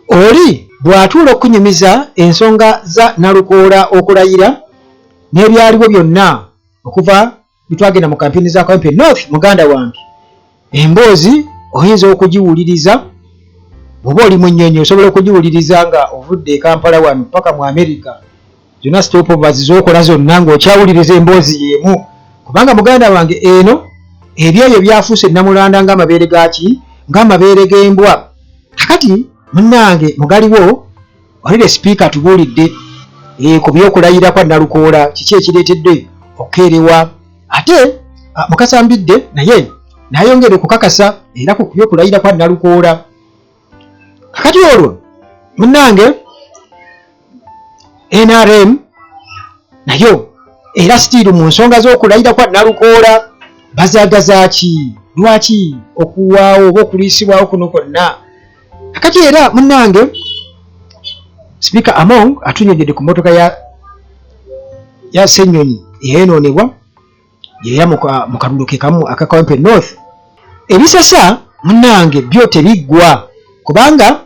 oli bw'atuula okunyumiza ensonga za Nalukoola okulayira n'ebyaliwo byonna okuva bitwagenda mu kampeni za Kawempe North. Muganda wange, emboozi oyinza okugiwuliriza bw'oba oli mu nnyonyi, osobola okugiwuliriza nga ovudde e Kampala wano paka mu America, zonna stopovers z'okola zonna ng'okyawuliriza emboozi y'emu, kubanga muganda wange eno ebyoyo byafuuse namulanda ng'amabeere gaki, ng'amabeere g'embwa. Kakati munnange mugaliwo olire sipiika tubuulidde ku by'okulayira kwa Nalukoola kiki ekireetedde okukeerewa, ate Mukasambidde naye n'ayongera okukakasa era ku by'okulayira kwa Nalukoola. Kakati olwo munnange NRM nayo era still mu nsonga z'okulayira kwa Nalukoola bazaagazaaki, lwaki okuwaawo oba okuliisibwawo kuno kwonna. Kakati era munnange Speaker Among atunyonyedde ku mmotoka ya Ssenyonyi eyeenoonebwa yeera mu kalulu ke kamu aka Kawempe North. Ebisasa munnange byo tebiggwa kubanga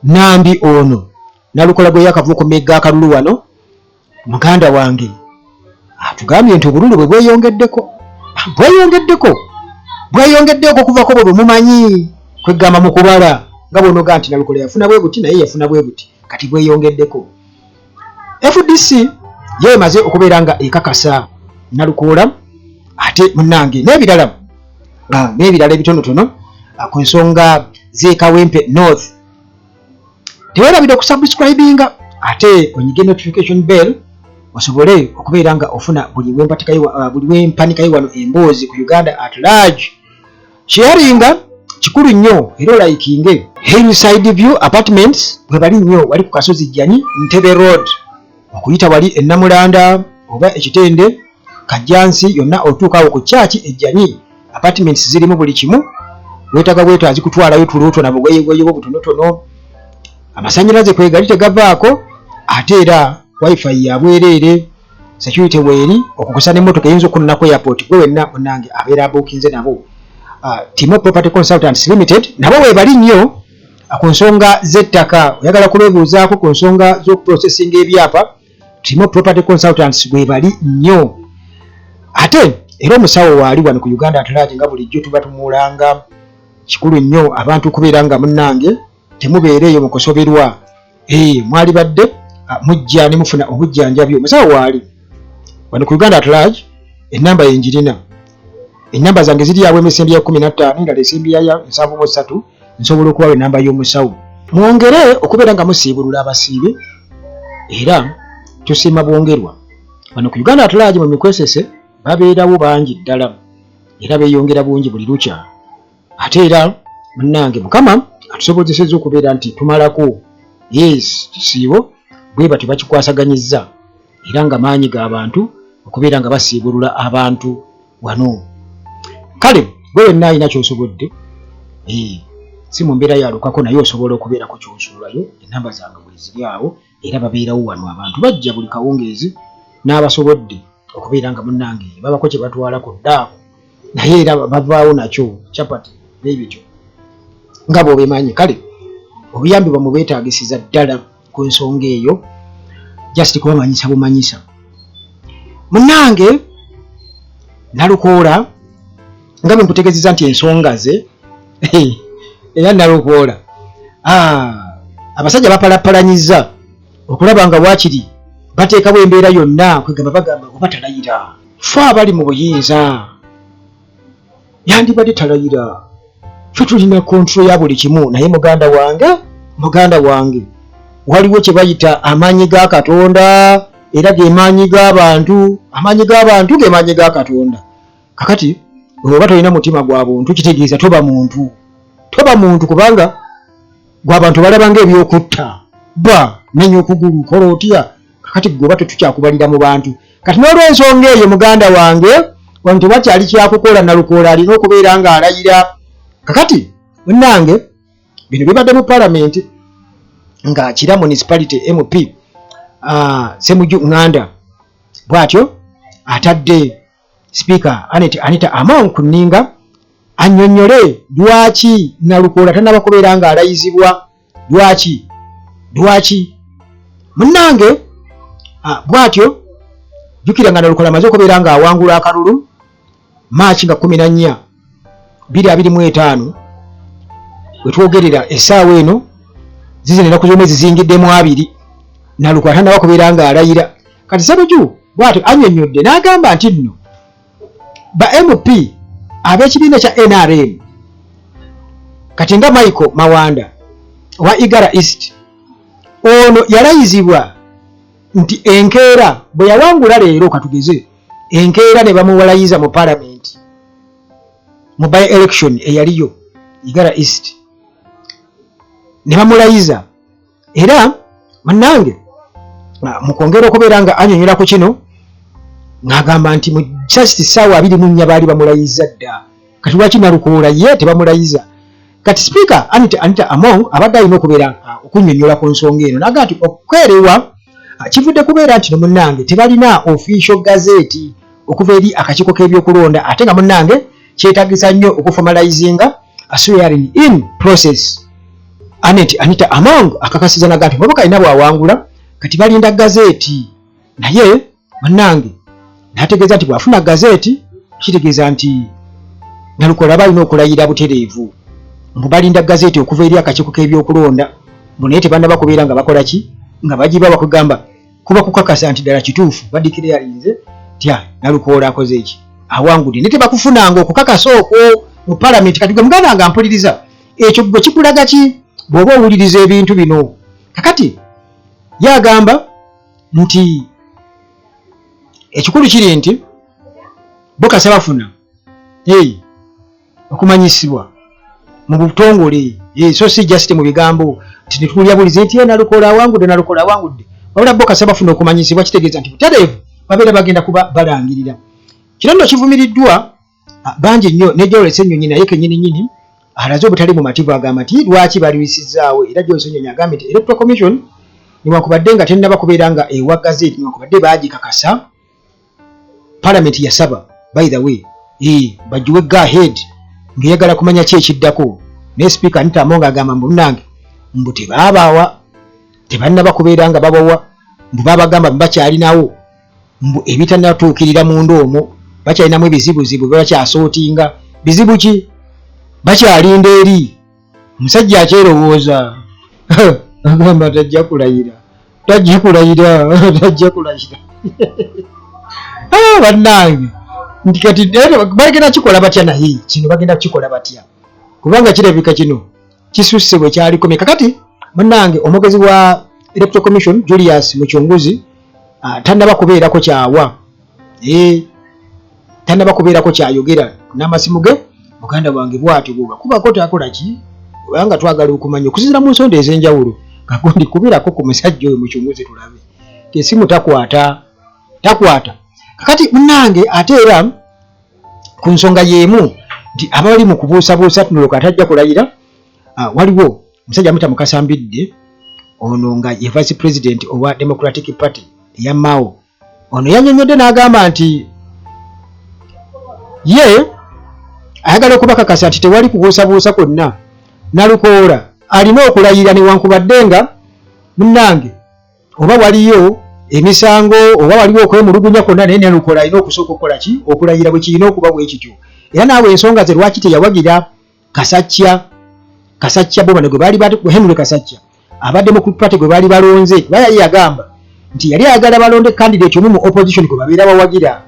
Nambi ono Nalukoola gwe yakava ku megga akalulu wano, muganda wange atugambye nti obululu bwe bweyongeddeko kuvako bwe bumumanyi kwegamba mu kubala nga bwonoga nti Nalukoola yafuna bwe buti naye yafuna bwe buti, kati bweyongeddeko. FDC ye emaze okubeera nga ekakasa Nalukoola, ate munnange n'ebirala ebitonotono ku nsonga z'e Kawempe North. Teweerabira okusubscribinga ate onyige notification bell osobole okubeera nga ofuna buli wempanika wano emboozi ku Uganda at large. Sharinga kikulu nnyo era likinge. Hillside View Apartments bwe bali nnyo wali ku Kasozi Jjanyi Ntebe Road okuyita wali Ennamulanda oba Ekitende Kajjansi yonna otuukawo ku Church Ejjanyi. Apartments zirimu buli kimu, weetaga bwetaazi kutwalayo tuluuto nabo bweyegoyewo butonotono, amasannyalaze kwegali tegavaako, ate era wifi ya bwereere, security weeri okukosa n'emmotoka eyinza okunnako airport gwe wenna munnange abeera abuukinze nabo. Timo Property Consultants Limited nabo bwe bali nnyo ku nsonga z'ettaka. Oyagala kubeebuuzaako ku nsonga z'okuprocessinga ebyapa, Timo Property Consultants bwe bali nnyo. Ate era omusawo waali wano ku Uganda at large nga bulijjo tuba tumuulanga, kikulu nnyo abantu kubeera nga munnange temubeereeyo mu kusoberwa. Mwali badde mujja ne mufuna obujjanjabi. Omusawo waali wano ku Uganda at large, ennamba yenjirina. Ennamba zange ziri yaabwe esembi ya 15 endala esembi ya 73, nsobola okubawa ennamba y'omusawo. Mwongere okubeera nga musiibulula abasiibe era tusiima bwongerwa. Wano ku Uganda at large mu mikwesese babeerawo bangi ddala era beeyongera bungi buli lukya. Ate era munnange Mukama atusobozesezza okubeera nti tumalako. Yes, kisiibo bwe bati bakikwasaganyizza era nga maanyi g'abantu okubeera nga basiibulula abantu wano. Kale gwe wenna alina ky'osobodde, si mu mbeera yalukako naye osobola okubeerako ky'osuulayo. Ennamba zange bwe ziri awo era babeerawo wano, abantu bajja buli kawungeezi n'abasobodde okubeera nga munnange babako kye batwalako ddaako naye era bavaawo nakyo capati n'ebityo nga bw'obemanyi. Kale obuyambi bwamwe bwetaagisiza ddala ku nsonga eyo, just kubamanyisa bumanyisa. Munnange Nalukoola nga bwe nkutegeezezza nti ensonga ze era Nalukoola abasajja bapalapalanyizza okulaba nga waakiri bateekawo embeera yonna kwegamba bagamba oba talayira. Ffe abali mu buyinza yandibadde talayira, ffe tulina kontrol ya buli kimu, naye muganda wange waliwo kye bayita amaanyi ga Katonda era ge maanyi g'abantu. Amaanyi g'abantu ge maanyi ga Katonda. Kakati oba tolina mutima gwa buntu kitegeeza toba muntu kubanga gw'abantu balaba ng'ebyokutta menya okugulu kola otya. Kakati gwe tetukyakubalira mu bantu. Kati n'olw'ensonga eyo muganda wange wantu bakyali kyakukola Nalukoola alina okubeera nga alayira. Kakati munnange bino bibadde mu Parliament nga Kira Municipality MP Ssemujju Nganda bw'atyo atadde Speaker Anita Among ku nninga annyonnyole lwaki Nalukoola tannaba kubeera nga alayizibwa Lwaki munnange bwatyo jukira nga Nalukola amaze okubeera nga awangula akalulu Maachi nga 14 2025 wetwogerera essaawa eno zizina ennaku z'omwezi zingiddemu 2 Nalukola tannaba kubeera nga alayira kati Sseruju bwatyo annyonnyodde n'agamba nti nno ba MP ab'ekibiina kya NRM kati nga Michael Mawanda wa Igara East ono yalayizibwa nti enkeera bwe yawangula leero katugeze enkeera ne bamuwalayiza mu parliament mu by election eyaliyo Igara East ne bamulayiza era munnange mu kwongera okubeera nga anyonyola ku kino ng'agamba nti mu just ssaawa 24 baali bamulayiza dda kati lwaki Nalukola ye tebamulayiza kati speaker Anita Among abadde alina okubeera okunnyonnyola ku nsonga eno naga nti okwerewa kivudde kubeera nti munnange tebalina official gazette okuva eri akakiiko k'ebyokulonda ate nga munnange kyetagisa nnyo okufomalizinga a swearing in process. Anita Among akakasiza naga nti boboka ina bwawangula kati balinda gazette naye munnange nategeeza nti bwafuna gazette kitegeeza nti Nalukola balina okulayira butereevu mbu balinda gazette okuva eri akakiiko k'ebyokulonda naye tebannaba kubeera nga bakola ki nga bagiba bakugamba kuba kukakasa nti ddala kituufu badikirayalinze tya Nalukola akoze eki awangudde ne tebakufunanga okukakasa okwo mu parliament kati gwe muganda nga mpuliriza ekyo gwe kikulaga ki bw'oba owuliriza ebintu bino kakati yagamba nti ekikulu kiri nti bokasa bafuna okumanyisibwa mu butongole so si just mu bigambo tinitulya bulize nti Nalukola awangudde wabula bokasa bafuna okumanyisibwa kitegeeza nti butereevu babeera bagenda kuba balangirira kino nno kivumiriddwa bangi nnyo ne Joel Ssenyonyi naye kennyini alaze obutali mu mativu agamba nti lwaki baliwisizaawo era Joel Ssenyonyi agamba nti Electoral Commission niwankubadde nga tennaba kubeera nga ewa gazette niwankubadde baagikakasa parliament yasaba by the way bagiwe go ahead ng'eyagala kumanya ki ekiddako naye speaker Anita Among agamba munnange mbu tebabaawa tebannaba kubeera nga babawa mbu babagamba bakyalinawo mbu ebitannatuukirira munda omwo bakyalinamu ebizibuzibu bakyasootinga bizibu ki bakyalinda eri omusajja akyerowooza agamba tajja kulayira bannange nti kati bagenda kikola batya naye kino bagenda kukikola batya kubanga kirabika kino kisusse bwe kyalikomye kakati munnange omwogezi wa Electoral Commission Julius Muchunguzi tannaba kubeerako kyawa tannaba kubeerako kyayogera n'amasimu ge muganda wange bw'atyo bw'oba kubako takola ki kubanga twagala okumanya okuzira mu nsonda ez'enjawulo kagondi kubirako ku musajja oyo Muchunguzi tulabe esimu takwata kakati munnange ate era ku nsonga y'emu nti abali mu kubuusabuusa Nalukola tajja kulayira waliwo omusajja amuyita Mukasambidde ono nga ye vice president owa Democratic Party eya Mao ono yannyonnyodde n'agamba nti ye ayagala okubakakasa nti tewali kubuusabuusa kwonna Nalukola alina okulayira newankubadde nga munnange oba waliyo emisango oba waliwo okwemulugunya kwonna naye Nalukola alina okusooka okukola ki okulayira bwe kirina okuba bwe kityo era naawe ensonga ze lwaki teyawagira Kasachya Bobana gwe baali Henry Kasachya abadde mu Party gwe baali balonze kuba yali yagamba nti yali ayagala balonde candidate omu mu opposition gwe babeera bawagira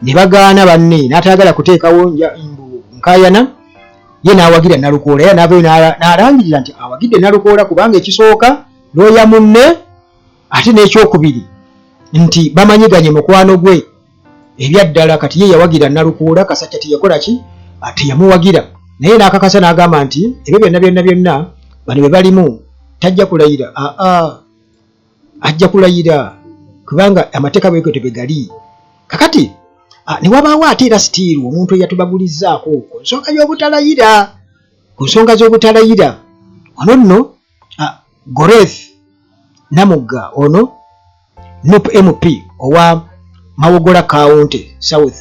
ne bagaana banne n'atayagala kuteekawo nkayana ye n'awagira Nalukola era n'avaayo n'alangirira nti awagidde Nalukola kubanga ekisooka looya munne ate n'ekyokubiri nti bamanyiganye mukwano gwe ebyaddala kati ye yawagira Nalukola Kasachya teyakola ki teyamuwagira naye n'akakasa n'agamba nti ebyo byonna bano be balimu tajja kulayira ajja kulayira kubanga amateeka bweko tebegali kakati ne wabaawo ate era sitiiru omuntu eyatubagulizzaako ku nsonga z'obutalayira ono nno Goreth Namugga ono NUP MP owa Mawogola County South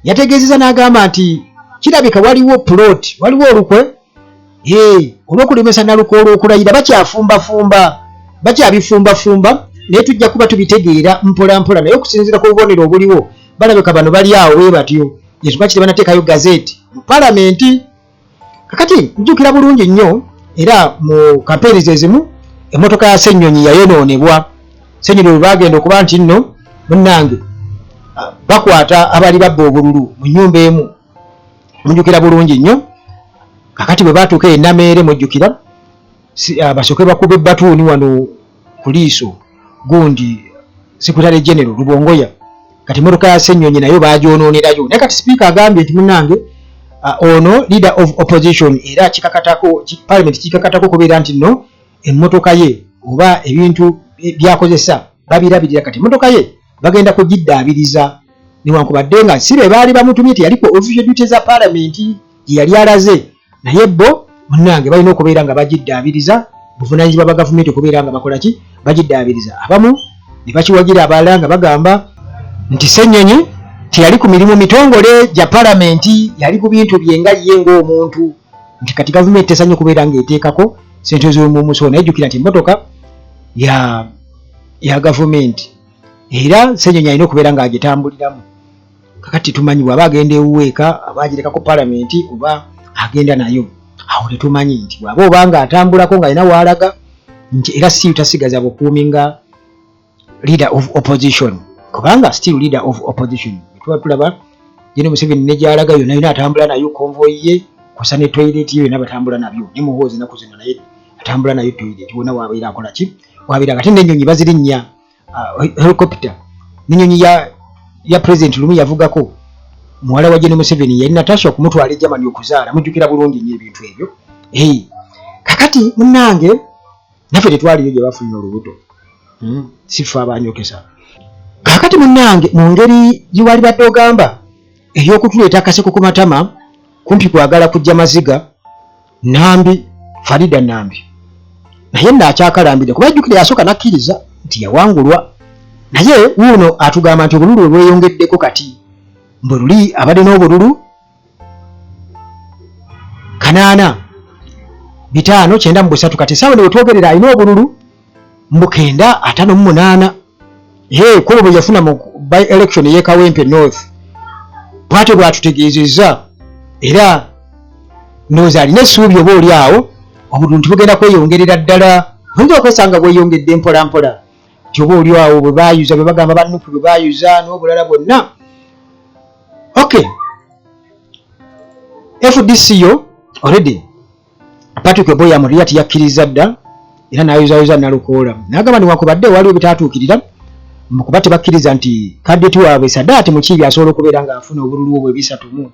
yategeezeza n'agamba nti kirabika waliwo plot waliwo olukwe olw'okulemesa Nalukoola okulayira bakyabifumba naye tujja kuba tubitegeera mpola mpola naye okusinziira ku bubonero obuliwo balabika bano bali awo bwe batyo yesuba kiti banateekayo gazeeti mu palamenti. Kakati njukira bulungi nnyo era mu kampeyini zezimu emmotoka ya Ssenyonyi yayonoonebwa. Ssenyonyi bwe bagenda okuba nti nno munnange bakwata abali babba obululu mu nnyumba emu, munjukira bulungi nnyo. Kakati bwe batuuka e Nameere mujjukira basooke bakuba ebbatuuni wano ku liiso gundi Secretary General Rubongoya. Kati emmotoka ya Ssenyonyi nayo bagyonoonerayo naye kati sipiika agambye nti munnange ono leader of opposition era parliament kikakatako kubeera nti nno emmotoka ye oba ebintu byakozesa babirabirira. Kati emmotoka ye bagenda kugiddaabiriza newankubadde nga si be baali bamutumye teyaliko official duties za parliament gye yali alaze, naye bo munnange balina okubeera nga bagiddaabiriza, buvunaanyizibwa bwa gavumenti okubeera nga bakola ki, bagiddaabiriza. Abamu ne bakiwagira abalala nga bagamba nti Ssenyonyi teyali ku mirimu mitongole gya palamenti, yali ku bintu bye nga ye ng'omuntu, nti kati gavumenti tesanye kubeera ng'eteekako sente z'omumuso. Naye jjukira nti emmotoka ya gavumenti era Ssenyonyi alina okubeera ng'agitambuliramu. Kakati tumanyi bw'aba agenda ewuweeka aba agireka ku palamenti oba agenda nayo, awo tetumanyi nti bw'aba oba ng'atambulako ng'alina w'alaga nti era si tasigaza bukuumi nga leader of opposition, kubanga still leader of opposition. Tuba tulaba General Museveni ne gy'alaga yonna atambula nayo convoy ye kusa ne toilet ye yonna batambula nabyo, ne muhoozi ennaku zino naye atambula nayo toilet wonna wabeera akola ki, wabeera kati n'ennyonyi bazirinnya helicopter. N'ennyonyi ya president lumu yavugako muwala wa General Museveni yali Natasha okumutwala e Germany okuzaala, mujjukira bulungi nnyo ebintu ebyo. Kakati munnange naffe tetwaliyo gye bafunye olubuto, sifa abanyokesa. Kakati munnange mu ngeri gye wali badde ogamba ey'okutuleeta akaseko ku matama kumpi kwagala kujja maziga Nambi, Farida Nambi naye naakyakalambire kuba jjukira yasooka nakkiriza nti yawangulwa, naye wuuno atugamba nti obululu bweyongeddeko kati mbu luli abadde n'obululu 8,593 kati essaawa newetwogerera alina obululu 958. Kubo bwe yafuna mu by election y'e Kawempe North bw'atyo bw'atutegeezezza era ndowooza alina essuubi oba oli awo obululu nti bugenda kweyongerera ddala, oyinza okwesanga bweyongedde mpola mpola nti oba oli awo bwe baayuza bwe bagamba bannupu bwe baayuza n'obulala bwonna. FDC yo already Patrick Oboya Muriat yakkiriza dda era n'ayuzayuza Nalukoola n'agamba newankubadde waliwo bitatuukirira mu kuba tebakkiriza nti kadeti waabwe Sadaati Mukiibi asobola okubeera ng'afuna obululu obwo 3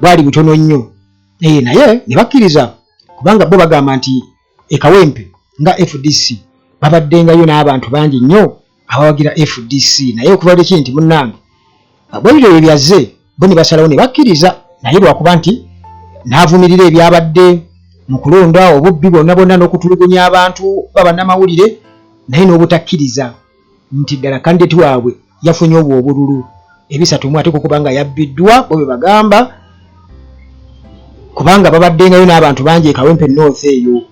bwali butono nnyo, naye ne bakkiriza kubanga bo bagamba nti Kawempe nga FDC babaddengayo n'abantu bangi nnyo abawagira FDC, naye okuva leki nti munnange bwe bityo byazze bo ne basalawo ne bakkiriza, naye lwakuba nti n'avumirira ebyabadde mu kulonda obubbi bwonna bwonna n'okutulugunya abantu bannamawulire, naye n'obutakkiriza nti ddala kandidati waabwe yafunye obwo obululu 3 ate kubanga yabbiddwa bo bwe bagamba kubanga babaddengayo n'abantu bangi e Kawempe North eyo.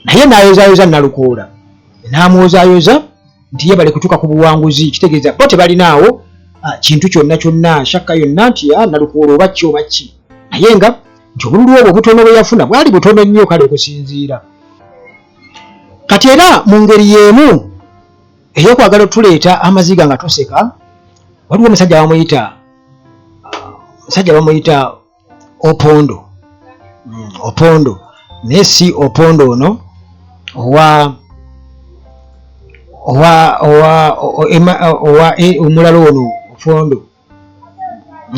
Naye n'ayozaayoza Nalukoola n'amwozaayoza nti ye bali kutuuka ku buwanguzi, kitegeeza bo tebalinaawo kintu kyonna shakka yonna nti Nalukoola oba ki oba ki, naye nga nti obululu obwo butono bwe yafuna bwali butono nnyo kale okusinziira. Kati era mu ngeri y'emu ey'okwagala otuleeta amaziga nga tuseka, waliwo omusajja bamuyita Opondo naye si Opondo ono omulala ono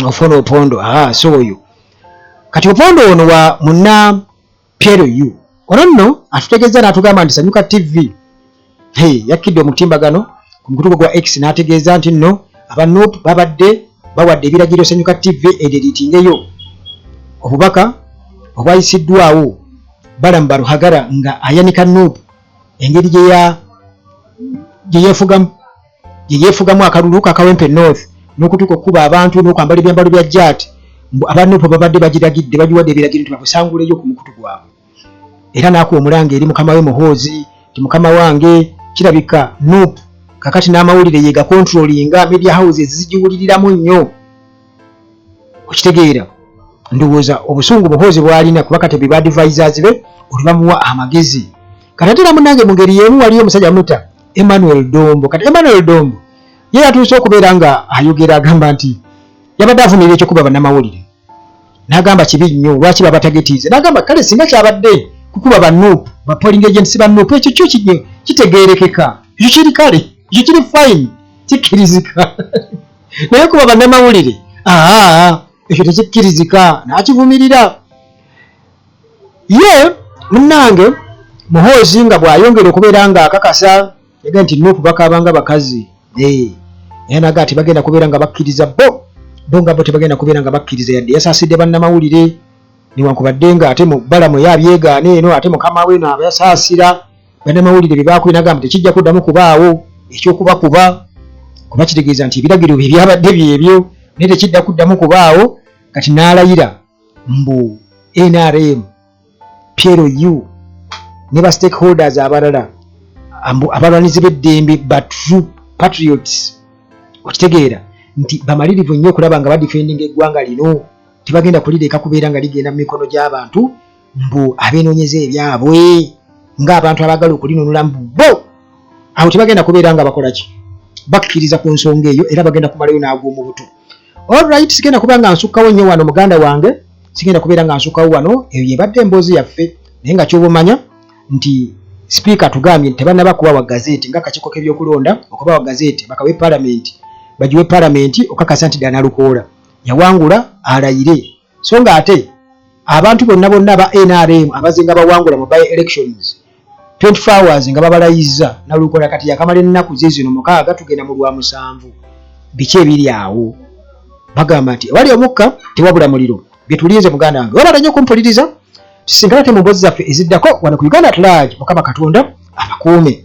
Opondo so oyo. Kati Opondo ono wa munna PLU ono nno atutegeeza n'atugamba nti Sanyuka TV yakkidde omutimbagano ku mukutu gwa X n'ategeeza nti nno abanup babadde bawadde ebiragiro Sanyuka TV ederitingeyo obubaka obwayisiddwawo Balamba Ruhagara nga ayanika nup engeri gye yeefugamu akalulu ka Kawempe North n'okutuuka okuba abantu n'okwambala ebyambalo bya jaati abanup babadde bagiragidde bagiwadde ebiragiro nti babusanguleyo ku mukutu gwabwe. era nakuwa omulanga eri mukama we Muhoozi ti mukama wange kirabika Nuupu kakati n'amawulire ye gakontrolinga media houses zigiwuliriramu nnyo okitegeera ndowooza obusungu Muhoozi bwalina kuba kati be advisors be olibamuwa amagezi kati ate namunange mu ngeri y'emu waliyo omusajja muta Emmanuel Dombo kati Emmanuel Dombo ye yatuuse okubeera nga ayogera agamba nti yabadde afunira ekyokuba bannamawulire n'agamba kibi nnyo lwaki babatagetiize n'agamba kale singa kyabadde kukuba bannuupu ba polling agents bannuupu ekyo kyo kitegeerekeka ekyo kiri kale ekyo kiri fine kikkirizika naye kuba bannamawulire ekyo tekikkirizika n'akivumirira ye munnange Muhoozi nga bw'ayongera okubeera nga akakasa yaga nti Nuupu bakaabanga bakazi naye naga ati bagenda kubeera nga bakkiriza bo nga bo tebagenda kubeera nga bakkiriza yadde yasaasidde bannamawulire newankubadde nga ate mu bbalamu yabyegaana eno ate mukama we no abasaasira bannamawulire bye baakola nagamba tekijja kuddamu kubaawo ekyokubakuba kuba kitegeeza nti ebiragiro bye byabadde byebyo naye tekidda kuddamu kubaawo kati n'alayira mbu NRM PLU ne ba stakeholders abalala abalwanizi b'eddembe ba true patriots okitegeera nti bamalirivu nnyo okulaba nga badifendinga eggwanga lino tebagenda kulireka kubeera nga ligenda mu mikono gy'abantu mbu abeenoonyeza ebyabwe ng'abantu abagala okulinunula mbu bo awo tebagenda kubeera nga bakola ki bakkiriza ku nsonga eyo era bagenda kumalayo n'agw'omu buto alright sigenda kubeera nga nsukkawo nnyo wano muganda wange sigenda kubeera nga nsukkawo wano eyo yebadde emboozi yaffe naye nga ky'obumanya nti sipiika tugambye nti tebannaba kubawa gazeeti nga akakiiko k'ebyokulonda okubawa gazeeti bakawe palamenti bagiwe palamenti okakasa nti ddala Nalukoola yawangula alayire so nga ate abantu bonna aba NRM abazenga bawangula mu by elections 24 hours nga babalayiza Nalukoola kati yakamala ennaku zino 6 tugenda mu lwa 7 biki ebiri awo bagamba nti wali omukka tewabula muliro bye tulize muganda wange wabala nnyo kumpuliriza tusinkana te mu mboozi zaffe eziddako wano ku Uganda at large mukama Katonda abakuume.